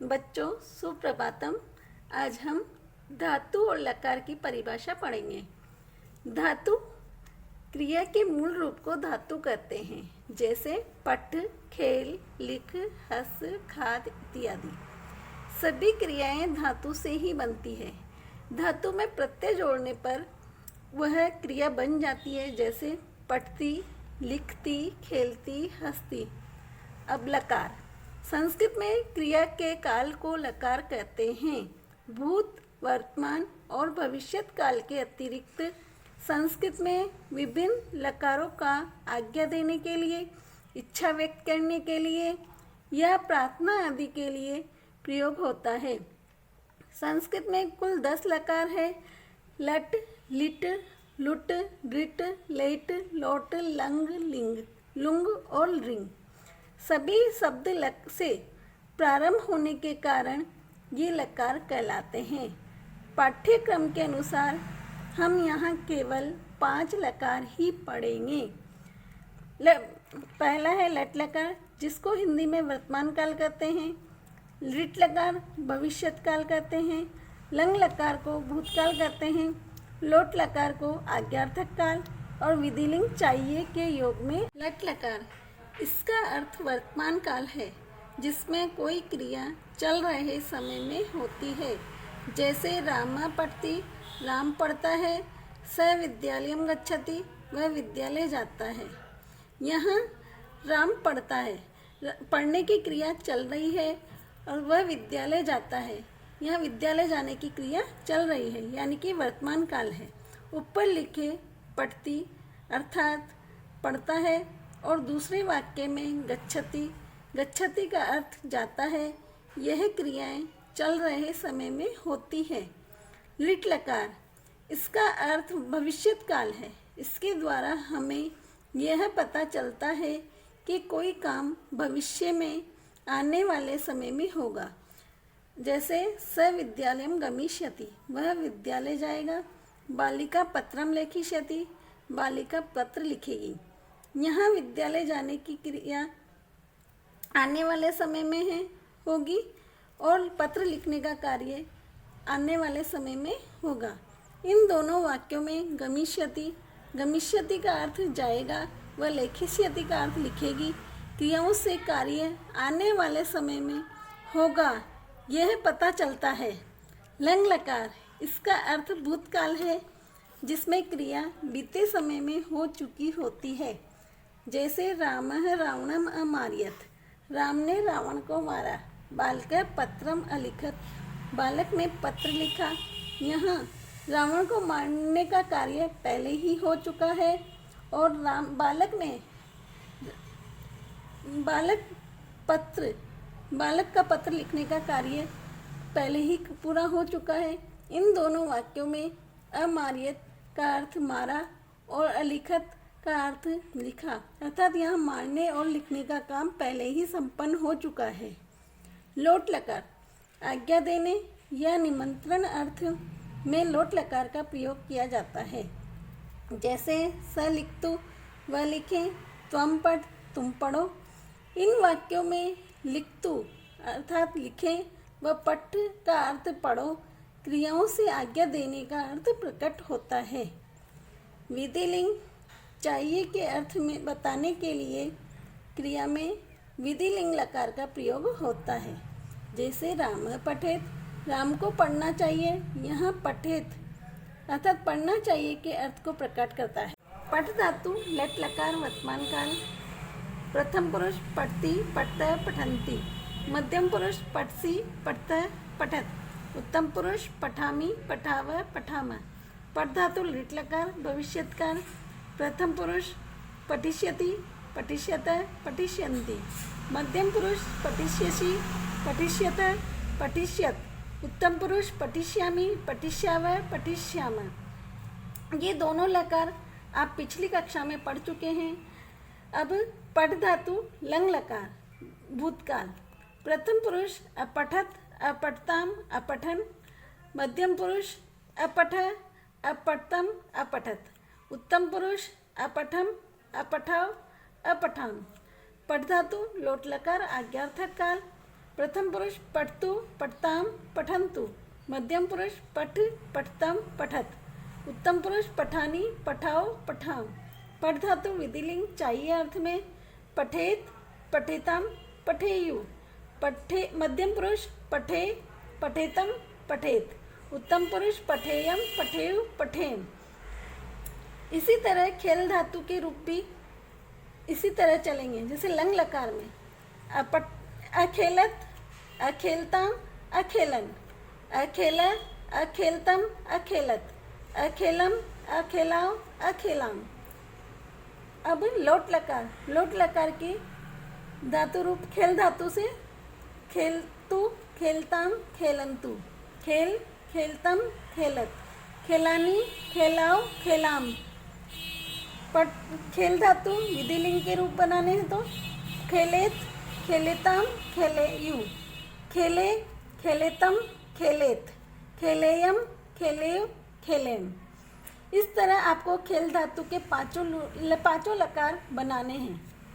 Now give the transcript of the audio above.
बच्चों सुप्रभातम। आज हम धातु और लकार की परिभाषा पढ़ेंगे। धातु क्रिया के मूल रूप को धातु कहते हैं, जैसे पठ, खेल, लिख, हंस, खाद इत्यादि। सभी क्रियाएं धातु से ही बनती है। धातु में प्रत्यय जोड़ने पर वह क्रिया बन जाती है, जैसे पढ़ती, लिखती, खेलती, हंसती। अब लकार। संस्कृत में क्रिया के काल को लकार कहते हैं। भूत, वर्तमान और भविष्यत काल के अतिरिक्त संस्कृत में विभिन्न लकारों का आज्ञा देने के लिए, इच्छा व्यक्त करने के लिए या प्रार्थना आदि के लिए प्रयोग होता है। संस्कृत में कुल 10 लकार है। लट, लिट, लुट, लिट, लेट, लोट, लंग, लिंग, लुंग और रिंग। सभी शब्द लक से प्रारंभ होने के कारण ये लकार कहलाते हैं। पाठ्यक्रम के अनुसार हम यहाँ केवल 5 लकार ही पढ़ेंगे। पहला है लट लकार, जिसको हिंदी में वर्तमान काल कहते हैं। लिट लकार भविष्यत काल कहते हैं। लंग लकार को भूतकाल कहते हैं। लोट लकार को आज्ञार्थक काल और विधिलिंग चाहिए के योग में लट लकार। इसका अर्थ वर्तमान काल है, जिसमें कोई क्रिया चल रहे समय में होती है, जैसे रामा पढ़ती, राम पढ़ता है। स विद्यालयम गच्छति, वह विद्यालय जाता है। यहाँ राम पढ़ता है, पढ़ने की क्रिया चल रही है, और वह विद्यालय जाता है। यहाँ विद्यालय जाने की क्रिया चल रही है, यानी कि वर्तमान काल है। ऊपर लिखे पढ़ती अर्थात पढ़ता है, और दूसरे वाक्य में गच्छति, गच्छति का अर्थ जाता है। यह क्रियाएं चल रहे समय में होती है। लिट लकार, इसका अर्थ भविष्यत काल है। इसके द्वारा हमें यह पता चलता है कि कोई काम भविष्य में आने वाले समय में होगा, जैसे स विद्यालयम गमिष्यति, वह विद्यालय जाएगा। बालिका पत्रम लेखिष्यति, बालिका पत्र लिखेगी। यहाँ विद्यालय जाने की क्रिया आने वाले समय में होगी, और पत्र लिखने का कार्य आने वाले समय में होगा। इन दोनों वाक्यों में गमिष्यति, गमिष्यति का अर्थ जाएगा, व लेखिष्यति का अर्थ लिखेगी। क्रियाओं से कार्य आने वाले समय में होगा, यह पता चलता है। लंग लकार, इसका अर्थ भूतकाल है, जिसमें क्रिया बीते समय में हो चुकी होती है, जैसे रामः रावणम अमारयत, राम ने रावण को मारा। बालकः पत्रम अलिखत, बालक ने पत्र लिखा। यहाँ रावण को मारने का कार्य पहले ही हो चुका है, और बालक का पत्र लिखने का कार्य पहले ही पूरा हो चुका है। इन दोनों वाक्यों में अमारयत का अर्थ मारा और अलिखत का अर्थ लिखा, अर्थात यहाँ मारने और लिखने का काम पहले ही संपन्न हो चुका है। लोट लकार, आज्ञा देने या निमंत्रण अर्थ में लोट लकार का प्रयोग किया जाता है, जैसे स लिखतु, वह लिखें। त्वम पढ़, तुम पढ़ो। इन वाक्यों में लिखतु अर्थात लिखें व पठ का अर्थ पढ़ो क्रियाओं से आज्ञा देने का अर्थ प्रकट होता है। विधिलिंग चाहिए के अर्थ में बताने के लिए क्रिया में विधिलिंग लकार का प्रयोग होता है, जैसे राम पठेत, राम को पढ़ना चाहिए। यहाँ पठेत अर्थात पढ़ना चाहिए के अर्थ को प्रकट करता है। पठ धातु लट लकार वर्तमान काल। प्रथम पुरुष पढ़ती, पढ़ता, पठन्ति। मध्यम पुरुष पठसी, पढ़ता, पठत। उत्तम पुरुष पठामी, पठाव, पठाम। पठ धातु लिट लकार भविष्यत काल। प्रथम पुरुष पठिष्यति, पठिष्यत, पठिष्यन्ति। मध्यम पुरुष पठिष्यसि, पठिष्यत, पठिष्यत। उत्तम पुरुष पठिष्यामि, पठिष्याव, पठिष्याम। ये दोनों लकार आप पिछली कक्षा में पढ़ चुके हैं। अब पठ धातु लंग लकार भूतकाल। प्रथम पुरुष अपठत, अपठताम, अपठन। मध्यम पुरुष अपठ, अपठतम, अपठत। उत्तम पुरुष अपठम, अपठाव, अपठाम। पठ धातु लोट लकार आज्ञार्थक काल। प्रथम पुरुष पठतु पठताम पठन्तु। मध्यम पुरुष पठ पठतम पठत। उत्तम पुरुष पठानी पठाओ पठाम। पठ धातु विधिलिंग चाहिए अर्थ में पठेत पठेताम पठेयु। पठे मध्यम पुरुष पठे पठेतम पठेत। उत्तम पुरुष पठेयम पठेयु पठेम। इसी तरह खेल धातु के रूप भी इसी तरह चलेंगे। जैसे लंग लकार में अखेलत अखेलताम अखेलन। अखेल अखेलतम अखेलत। अखेलम अखेलाओ अखेलाम। अब लोट लकार के धातु रूप खेल धातु से खेलतु खेलताम खेलंतु। खेल खेलतम खेलत। खेलानी खेलाओ खेलाम। खेल धातु विधिलिंग के रूप बनाने हैं तो खेलेत खेलेताम खेलेयु। खेले खेलेतम खेलेत। खेलेयम खेलेयु खेलेम। इस तरह आपको खेल धातु के पांचों लकार बनाने हैं।